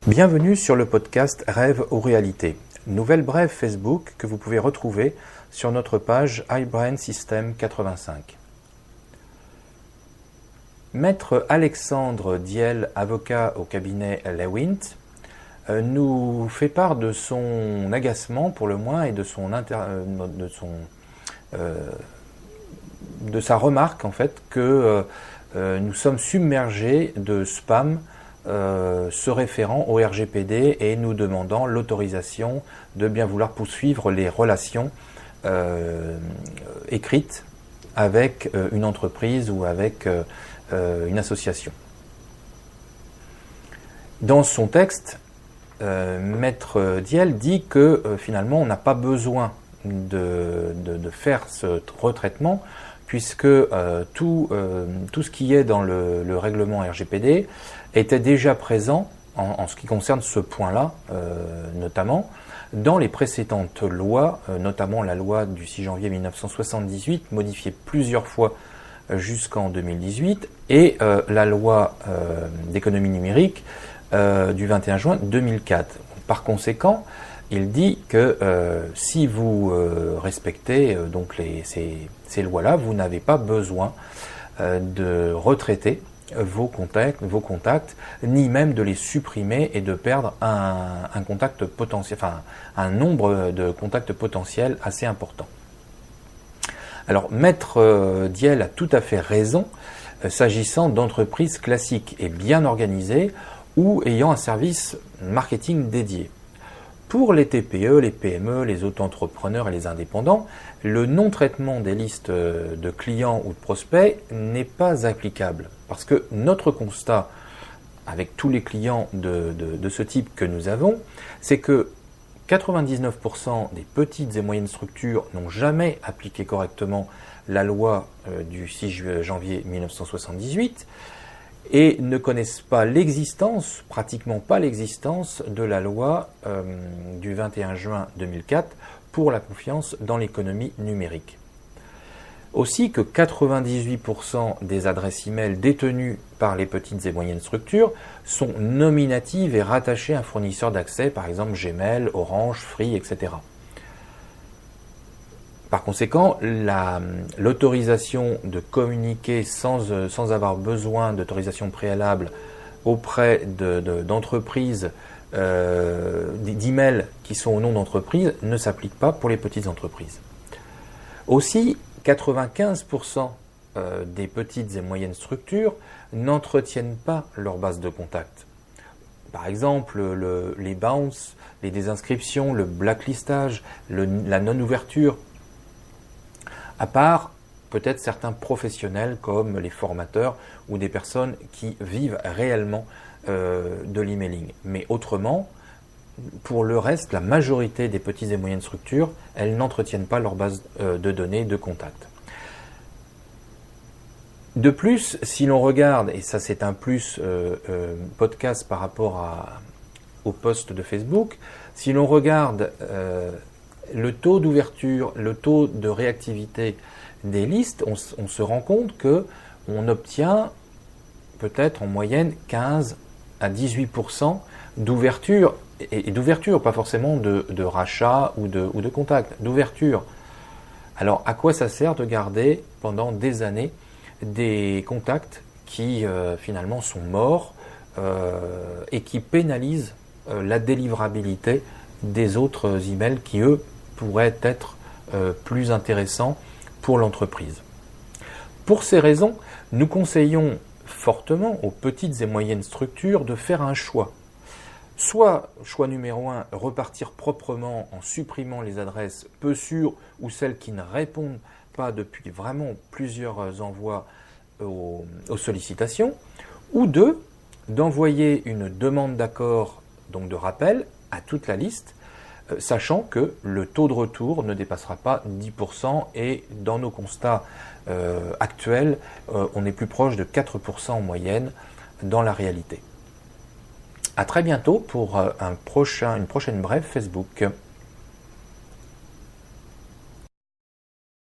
Bienvenue sur le podcast Rêve ou réalité, nouvelle brève Facebook que vous pouvez retrouver sur notre page iBrain System 85. Maître Alexandre Diel, avocat au cabinet Lewint, nous fait part de son agacement pour le moins et de sa remarque en fait que nous sommes submergés de spam se référant au RGPD et nous demandant l'autorisation de bien vouloir poursuivre les relations écrites avec une entreprise ou avec une association. Dans son texte, Maître Diel dit que finalement on n'a pas besoin de faire ce retraitement puisque tout ce qui est dans le règlement RGPD était déjà présent en ce qui concerne ce point-là, notamment dans les précédentes lois, notamment la loi du 6 janvier 1978, modifiée plusieurs fois jusqu'en 2018, et la loi d'économie numérique du 21 juin 2004. Par conséquent, il dit que si vous respectez donc ces lois-là, vous n'avez pas besoin de retraiter vos contacts, ni même de les supprimer et de perdre un contact potentiel, enfin un nombre de contacts potentiels assez important. Alors, Maître Diel a tout à fait raison s'agissant d'entreprises classiques et bien organisées ou ayant un service marketing dédié. Pour les TPE, les PME, les auto-entrepreneurs et les indépendants, le non-traitement des listes de clients ou de prospects n'est pas applicable. Parce que notre constat, avec tous les clients de ce type que nous avons, c'est que 99% des petites et moyennes structures n'ont jamais appliqué correctement la loi du 6 janvier 1978 et ne connaissent pas l'existence, pratiquement pas l'existence de la loi du 21 juin 2004 pour la confiance dans l'économie numérique. Aussi que 98% des adresses e-mail détenues par les petites et moyennes structures sont nominatives et rattachées à un fournisseur d'accès, par exemple Gmail, Orange, Free, etc. Par conséquent, l'autorisation de communiquer sans avoir besoin d'autorisation préalable auprès d'entreprises, d'emails qui sont au nom d'entreprises, ne s'applique pas pour les petites entreprises. Aussi, 95% des petites et moyennes structures n'entretiennent pas leur base de contact. Par exemple, les bounces, les désinscriptions, le blacklistage, la non-ouverture, à part peut-être certains professionnels comme les formateurs ou des personnes qui vivent réellement de l'emailing. Mais autrement, pour le reste, la majorité des petites et moyennes structures, elles n'entretiennent pas leur base de données de contact. De plus, si l'on regarde, et ça c'est un plus podcast par rapport au post de Facebook, si l'on regarde le taux d'ouverture, le taux de réactivité des listes, on se rend compte qu'on obtient peut-être en moyenne 15 à 18% d'ouverture, et d'ouverture, pas forcément de rachat ou de contact, d'ouverture. Alors à quoi ça sert de garder pendant des années des contacts qui finalement sont morts et qui pénalisent la délivrabilité des autres emails qui, eux, pourraient être plus intéressants pour l'entreprise. Pour ces raisons, nous conseillons fortement aux petites et moyennes structures de faire un choix. Soit, choix numéro 1, repartir proprement en supprimant les adresses peu sûres ou celles qui ne répondent pas depuis vraiment plusieurs envois aux sollicitations. Ou 2, d'envoyer une demande d'accord, donc de rappel, à toute la liste, sachant que le taux de retour ne dépassera pas 10% et dans nos constats actuels, on est plus proche de 4% en moyenne dans la réalité. À très bientôt pour une prochaine brève Facebook.